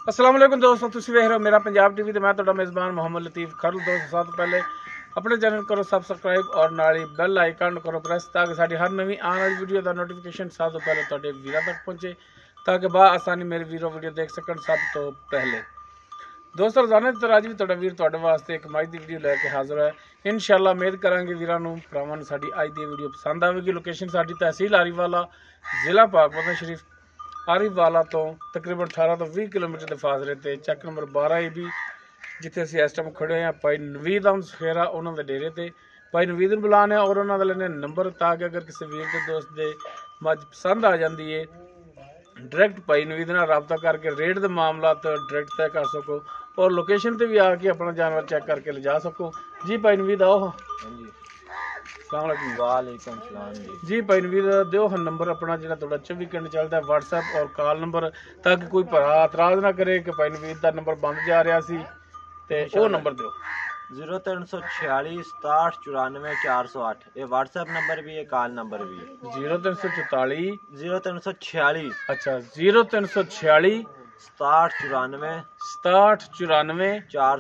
अस्सलाम वालेकुम दोस्तों, तुसीं वेख रहे हो मेरा पंजाब टीवी। तो मैं तुहाडा मेज़बान मोहम्मद लतीफ़ खरल। दोस्तों सब तो पहले अपने चैनल करो सबसक्राइब और नाल ही बैल आइकन करो प्रेस ताकि साडी हर नवी आने वाली वीडियो का नोटिफिकेशन सब तो पहले तुहाडे वीरां तक पहुँचे, ताकि आसानी मेरे वीडियो देख सकन सब तो पहले। दोस्तों रोजाना की तरह अज भी तुहाडा वीर तुहाडे वास्ते एक मज की वीडियो लैके हाजिर है। इंशाअल्लाह उम्मीद करांगे वीरां नूं भरावां नूं साडी अज दी वीडियो पसंद आवेगी। लोकेशन साडी तहसील आरीवाला, जिला पाकपतन शरीफ। आरीवाला तो तकरीबन 18 तो 20 किलोमीटर के फासले पर चैक नंबर 12 भी जिथे असीं इस टाइम खड़े हैं भाई नवीद अहमद सखेरा उन्होंने डेरे ते भाई नवीद नूं बुलाने और उन्होंने लेने नंबर, ताकि अगर किसी वीर के दोस्त के मज पसंद आ जाती है डायरैक्ट भाई नवीद नाल रबता करके रेट के मामला डायरैक्ट तय कर सको और लोकेशन पर भी आके अपना जानवर चेक करके ले जा सको। जी भाई नवीद आओ। जी भाई नवीद दो हम नंबर अपना जो 24 घंटे चलता है व्हाट्सएप और कॉल नंबर, ताकि कोई भरा एतराज ना करे कि भाई नवीद का नंबर बंद जा रहा सी ते वो नंबर दो। 0346 67 94 408 ये व्हाट्सएप नंबर भी है, कॉल नंबर भी है। 0346 अच्छा 0346 67 94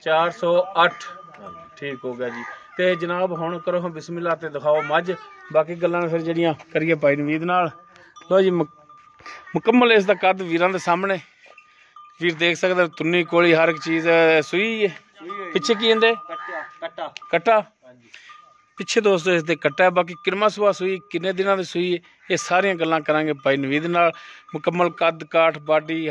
408 ठीक हो गया जी। तो जनाब हुण करो हम बिस्मिल्लाह ते दिखाओ मझ, बाकी गल्लां फिर जड़ियां करिए भाई नवीद नाल। लो जी मुकम्मल इसका कद वीरां दे सामने वीर देख सकते हो, तुन्नी कोली हर एक चीज़ सूई है। पिछे की इंदे कट्टा पिछे दोस्तों इसके कट्टा है। बाकी किरमा सुहा सूई किन्ने दिनों की सूई है, ये सारियां गल्लां करांगे भाई नवीद नाल। मुकम्मल कद काठ बाडी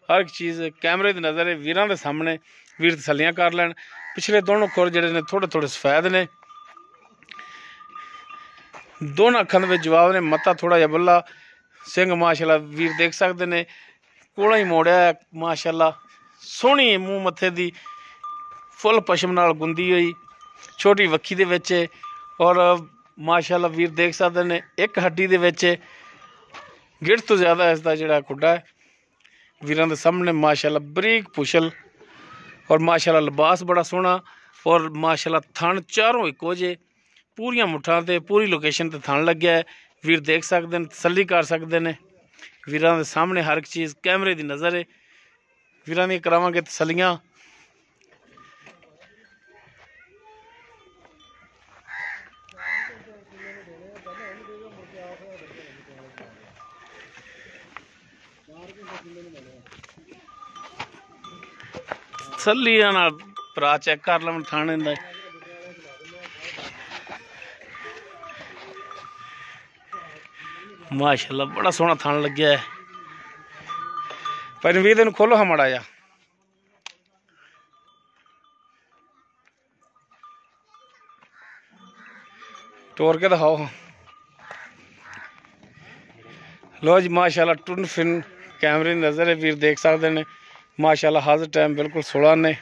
हर एक चीज़ कैमरे की नज़र है वीरां दे सामने, वीर तसल्लियां कर लैन। पिछले दोनों खुर जिहड़े ने थोड़े थोड़े सफेद ने, दोनों अखां दे विच जवाब ने, मत्था थोड़ा जिहा बल्ला, सिंह माशाअल्लाह वीर देख सकते ने कोला ही मोड़िया है माशाअल्लाह, सोहनी मूँह मत्थे दी फुल पशम नाल गुंदी हुई, छोटी वक्खी दे विच और माशाअल्लाह वीर देख सकते ने एक हड्डी दे विच गिढ़ तो ज़्यादा इसका जिहड़ा खुड्डा है वीरां दे सामने। माशाअल्लाह बरीक पुछल और माशाअल्लाह लिबास बड़ा सोहना और माशाअल्लाह थन चारों इक्को जे पूरियां मुठ्ठां ते पूरी लोकेशन ते थन लग्या है। वीर देख सकते हैं, तसल्ली कर सकते हैं, वीरां दे सामने हर एक चीज़ कैमरे की नज़र है। वीरां दी करावांगे तसल्लियां। तसल्लियां नाल भरा चेक कर लवन थाने दा। माशाअल्लाह बड़ा सोहना थान लग्या है। भाई नवीद इहनूं खोलो हाँ माड़ा जा। टोर के दिखाओ हाँ। लो जी माशाअल्लाह टुन फिन कैमरे की नज़र है, वीर देख सकते हैं माशाअल्लाह हाजिर टाइम बिल्कुल 16 ने।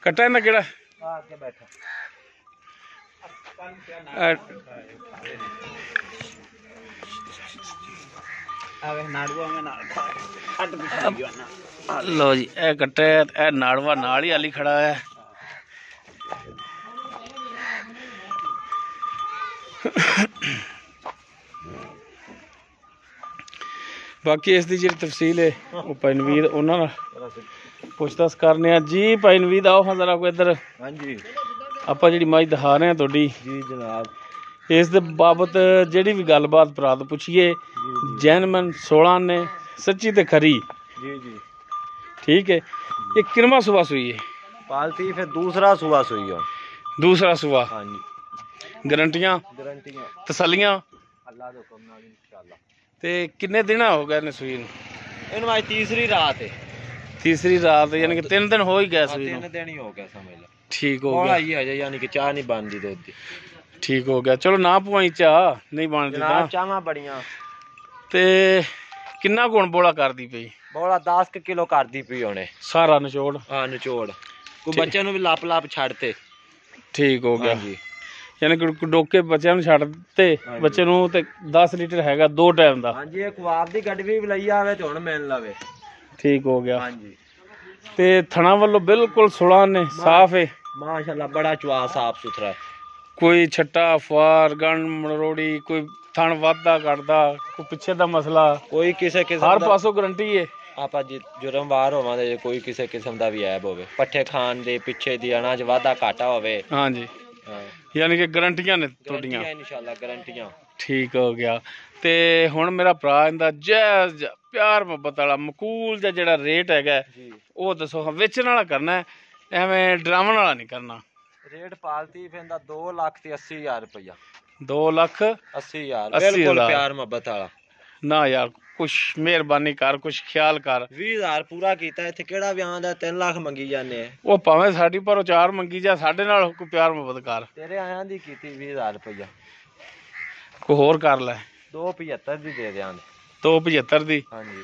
कट्टा इन्ना केड़ा लो जी ए कट्टा है, नाड़वा नाल ही आली खड़ा है। बाकी इसकी जी तफसील है वो भाई नवीद उन्होंने पुछताछ करने। जी भाई नवीद आओ हाँ जरा को इधर। हाँ जी आप जी मज दिखा रहे हैं थोड़ी जी जनाब, इस बाबत जी भी गलबात भरा तो पूछिए। जैनमन 16 ने सच्ची ते खरी जी जी ठीक है। ये किरमा सुबह सुई है पालती, फिर दूसरा सुबह सुई है, दूसरा सुबह। हाँ जी गारंटियां तसल्लियां अल्लाह दे हुक्म नाल इंशाअल्लाह। ते किन्ने दिन हो गए ने सूई नूं? इन्हूं आज तीसरी रात है। तीसरी रात यानी कि 3 दिन हो ही गए सूई नूं। 3 दिन ही हो गया समझ लो। ठीक हो गया गया, यानी कि चाह नहीं बनती दूध दी। ठीक हो गया। चलो ना पवाई चाह नहीं बनती जनाब, चाहां बड़ियां ते किन्ना गुण बोला करदी पई? बोला 10 किलो करदी पई होने सारा निचोड़। हाँ निचोड़, कोई बच्चे नूं भी लप छड़ते। ठीक हो गया। हाँ जी यानी कि डोके बच्चों नूं छड्ड दित्ते, बच्चे नूं ते 10 लीटर हैगा 2 टाइम दा। हाँ जी एक वाप दी गड्डी भी लई आवे ते हुण मिल लवे। ठीक हो गया। हाँ जी ते थणा वालों बिल्कुल 16 ने साफ है। माशाल्लाह बड़ा चुआ साफ सुथरा है। कोई छट्टा अफवार गंढ मरोड़ी कोई थण वाधा घटदा कोई पिछे दा मसला कोई किसी किस्म हर पासों गारंटी है। ਆਪਾਂ ਜੁਰਮਵਾਰ ਹੋਵਾਂਗੇ ਜੇ ਕੋਈ ਕਿਸੇ ਕਿਸਮ ਦਾ ਵੀ ਐਬ ਹੋਵੇ ਪੱਠੇ ਖਾਣ ਦੇ ਪਿੱਛੇ ਦੀ ਅਨਾਜ ਵਾਧਾ ਘਾਟਾ ਹੋਵੇ ਹਾਂਜੀ ਹਾਂ ਯਾਨੀ ਕਿ ਗਾਰੰਟੀਆਂ ਨੇ ਤੁਹਾਡੀਆਂ ਇਨਸ਼ਾਅੱਲਾ ਗਾਰੰਟੀਆਂ ਠੀਕ ਹੋ ਗਿਆ। ਤੇ ਹੁਣ ਮੇਰਾ ਭਰਾ ਇਹਦਾ ਜਾਇਜ਼ ਪਿਆਰ ਮੁਹੱਬਤ ਵਾਲਾ ਮਕੂਲ ਦਾ ਜਿਹੜਾ ਰੇਟ ਹੈਗਾ ਉਹ ਦੱਸੋ ਵੇਚਣ ਵਾਲਾ ਕਰਨਾ ਐਵੇਂ ਡਰਾਵਣ ਵਾਲਾ ਨਹੀਂ ਕਰਨਾ। ਰੇਟ ਪਾਲਤੀ ਫੇਂਦਾ 2,80,000 रुपया 2,80,000 बिल्कुल प्यार मोहब्बत वाला ना यार कुछ मेहरबानी कर कुछ ख्याल कर 20,000 पूरा कीता इत्थे केड़ा भी आंदा 3 लाख मंगी जाने ਉਹ ਭਾਵੇਂ ਸਾਡੀ ਪਰ 4 ਮੰਗੀ ਜਾ ਸਾਡੇ ਨਾਲ ਕੋਈ ਪਿਆਰ ਮੁਹੱਬਤ ਕਰ तेरे आयां दी कीती 20,000 रुपया ਕੋਈ ਹੋਰ ਕਰ ਲੈ 275 ਦੀ ਦੇ ਦਿਆਂਗੇ 275 ਦੀ ਹਾਂਜੀ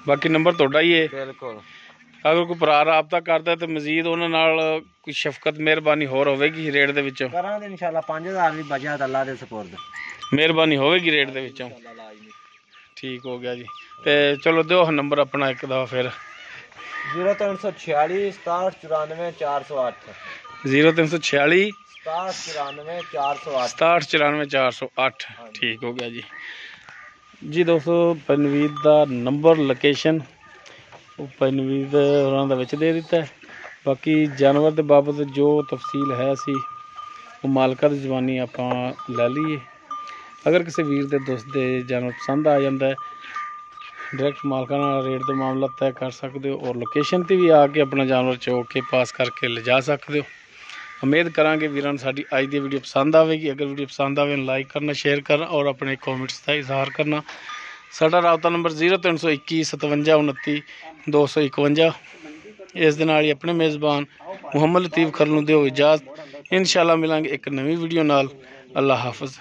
ਬਾਕੀ ਨੰਬਰ ਤੁਹਾਡਾ ਹੀ ਹੈ। ਬਿਲਕੁਲ ਅਗਰ ਕੋਈ ਭਰਾ ਰਾਬਤਾ ਕਰਦਾ ਤੇ ਮਜ਼ੀਦ ਉਹਨਾਂ ਨਾਲ ਕੋਈ ਸ਼ਫਕਤ ਮਿਹਰਬਾਨੀ ਹੋਰ ਹੋਵੇਗੀ ਰੇਟ ਦੇ ਵਿੱਚੋਂ ਕਰਾਂਗੇ ਇਨਸ਼ਾਅੱਲਾ 5,000 ਵੀ ਬਚਿਆ ਤਾਂ ਅੱਲਾ ਦੇ ਸਪੁਰਦ ਮਿਹਰਬਾਨੀ ਹੋਵੇਗੀ ਰੇਟ ਦੇ ਵਿੱਚੋਂ ਠੀਕ ਹੋ ਗਿਆ ਜੀ। ਤੇ ਚਲੋ ਦਿਓ ਨੰਬਰ ਆਪਣਾ ਇੱਕ ਦਫਾ ਫਿਰ 0346 6794 408 0346 6794 408 6794 408 ਠੀਕ ਹੋ ਗਿਆ ਜੀ ਦੋਸਤੋ ਪਨਵੀਰ ਦਾ ਨੰਬਰ ਲੋਕੇਸ਼ਨ ਉਹ ਪਨਵੀਰ ਉਹਨਾਂ ਦਾ ਵਿੱਚ ਦੇ ਦਿੱਤਾ ਹੈ। ਬਾਕੀ ਜਾਨਵਰ ਦੇ ਬਾਬਤ ਜੋ ਤਫਸੀਲ ਹੈ ਅਸੀਂ ਉਹ ਮਾਲਕਾਂ ਦੀ ਜ਼ਬਾਨੀ ਆਪਾਂ ਲੈ ਲਈਏ। ਅਗਰ ਕਿਸੇ ਵੀਰ ਦੇ ਦੋਸਤ ਦੇ ਜਾਨਵਰ ਪਸੰਦ ਆ ਜਾਂਦਾ ਹੈ ਡਾਇਰੈਕਟ ਮਾਲਕਾਂ ਨਾਲ ਰੇਟ ਦਾ ਮਾਮਲਾ ਤੈਅ ਕਰ ਸਕਦੇ ਹੋ ਔਰ ਲੋਕੇਸ਼ਨ ਤੇ ਵੀ ਆ ਕੇ ਆਪਣਾ ਜਾਨਵਰ ਚੋ ਕੇ ਪਾਸ ਕਰਕੇ ਲਿਜਾ ਸਕਦੇ ਹੋ। ਉਮੀਦ ਕਰਾਂਗੇ ਵੀਰਾਂ ਨੂੰ ਸਾਡੀ ਅੱਜ ਦੀ ਵੀਡੀਓ ਪਸੰਦ ਆਵੇਗੀ। ਅਗਰ ਵੀਡੀਓ ਪਸੰਦ ਆਵੇ ਲਾਈਕ ਕਰਨਾ ਸ਼ੇਅਰ ਕਰਨਾ ਔਰ ਆਪਣੇ ਕਮੈਂਟਸ ਦਾ ਇਜ਼ਹਾਰ ਕਰਨਾ। ਸਾਡਾ ਰਾਬਤਾ ਨੰਬਰ 0321 57 29 251 ਇਸ ਦੇ ਨਾਲ ਹੀ ਆਪਣੇ ਮੇਜ਼ਬਾਨ ਮੁਹੰਮਦ ਲਤੀਫ ਖਰਲ ਨੂੰ ਦਿਓ ਇਜਾਜ਼ਤ। ਇਨਸ਼ਾਅੱਲਾ ਮਿਲਾਂਗੇ ਇੱਕ ਨਵੀਂ ਵੀਡੀਓ ਨਾਲ। ਅੱਲਾ ਹਾਫਿਜ਼।